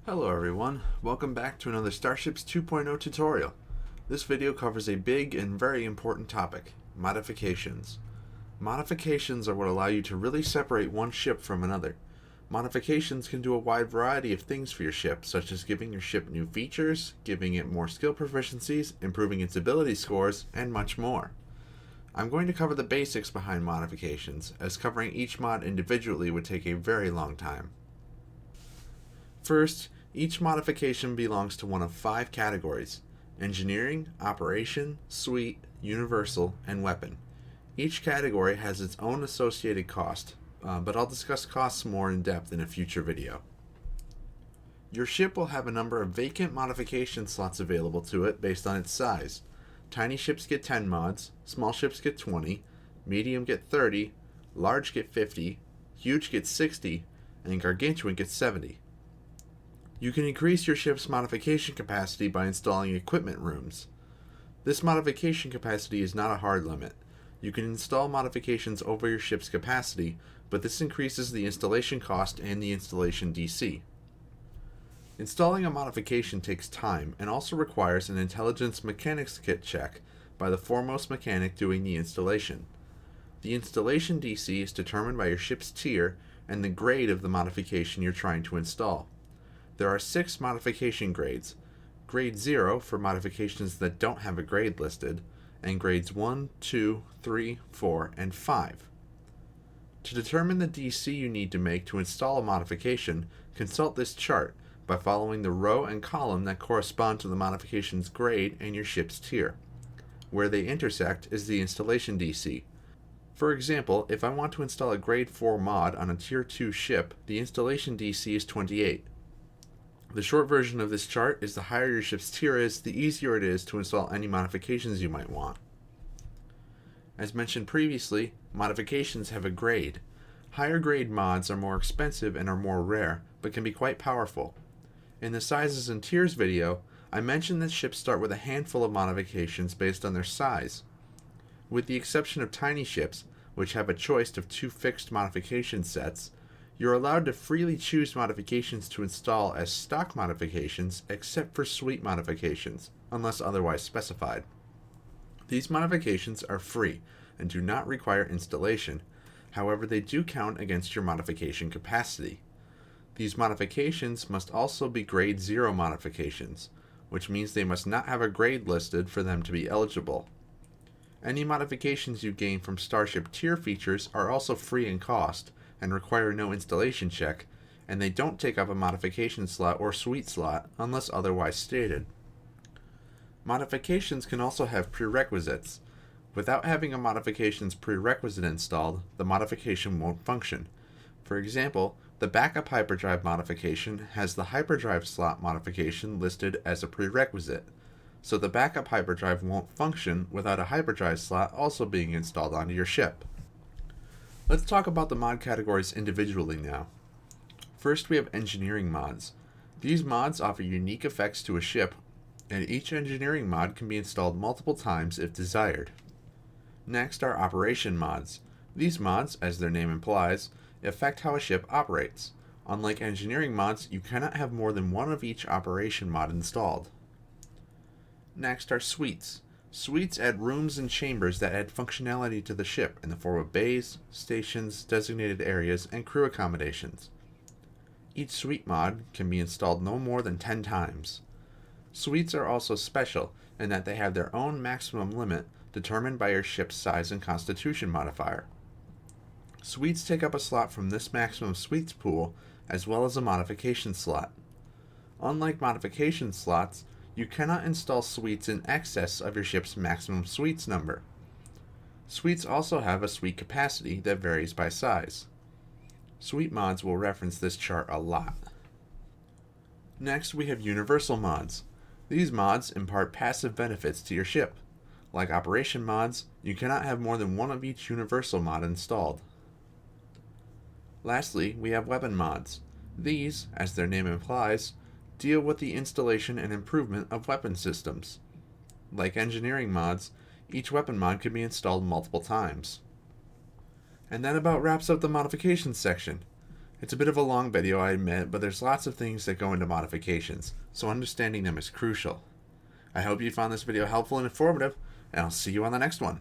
Hello everyone, welcome back to another Starships 2.0 tutorial. This video covers a big and very important topic, modifications. Modifications are what allow you to really separate one ship from another. Modifications can do a wide variety of things for your ship, such as giving your ship new features, giving it more skill proficiencies, improving its ability scores, and much more. I'm going to cover the basics behind modifications, as covering each mod individually would take a very long time. First, each modification belongs to one of 5 categories: engineering, operation, suite, universal, and weapon. Each category has its own associated cost, but I'll discuss costs more in depth in a future video. Your ship will have a number of vacant modification slots available to it based on its size. Tiny ships get 10 mods, small ships get 20, medium get 30, large get 50, huge get 60, and gargantuan get 70. You can increase your ship's modification capacity by installing equipment rooms. This modification capacity is not a hard limit. You can install modifications over your ship's capacity, but this increases the installation cost and the installation DC. Installing a modification takes time and also requires an intelligence mechanics kit check by the foremost mechanic doing the installation. The installation DC is determined by your ship's tier and the grade of the modification you're trying to install. There are 6 modification grades: grade 0 for modifications that don't have a grade listed, and grades 1, 2, 3, 4, and 5. To determine the DC you need to make to install a modification, consult this chart by following the row and column that correspond to the modification's grade and your ship's tier. Where they intersect is the installation DC. For example, if I want to install a grade 4 mod on a tier 2 ship, the installation DC is 28. The short version of this chart is the higher your ship's tier is, the easier it is to install any modifications you might want. As mentioned previously, modifications have a grade. Higher grade mods are more expensive and are more rare, but can be quite powerful. In the sizes and tiers video, I mentioned that ships start with a handful of modifications based on their size. With the exception of tiny ships, which have a choice of 2 fixed modification sets, you're allowed to freely choose modifications to install as stock modifications except for suite modifications, unless otherwise specified. These modifications are free and do not require installation, however they do count against your modification capacity. These modifications must also be grade 0 modifications, which means they must not have a grade listed for them to be eligible. Any modifications you gain from Starship tier features are also free in cost and require no installation check, and they don't take up a modification slot or suite slot unless otherwise stated. Modifications can also have prerequisites. Without having a modification's prerequisite installed, the modification won't function. For example, the backup hyperdrive modification has the hyperdrive slot modification listed as a prerequisite, so the backup hyperdrive won't function without a hyperdrive slot also being installed onto your ship. Let's talk about the mod categories individually now. First, we have engineering mods. These mods offer unique effects to a ship, and each engineering mod can be installed multiple times if desired. Next are operation mods. These mods, as their name implies, affect how a ship operates. Unlike engineering mods, you cannot have more than one of each operation mod installed. Next are suites. Suites add rooms and chambers that add functionality to the ship in the form of bays, stations, designated areas, and crew accommodations. Each suite mod can be installed no more than 10 times. Suites are also special in that they have their own maximum limit determined by your ship's size and constitution modifier. Suites take up a slot from this maximum suites pool as well as a modification slot. Unlike modification slots, you cannot install suites in excess of your ship's maximum suites number. Suites also have a suite capacity that varies by size. Suite mods will reference this chart a lot. Next, we have universal mods. These mods impart passive benefits to your ship. Like operation mods, you cannot have more than one of each universal mod installed. Lastly, we have weapon mods. These, as their name implies, deal with the installation and improvement of weapon systems. Like engineering mods, each weapon mod can be installed multiple times. And that about wraps up the modifications section. It's a bit of a long video, I admit, but there's lots of things that go into modifications, so understanding them is crucial. I hope you found this video helpful and informative, and I'll see you on the next one.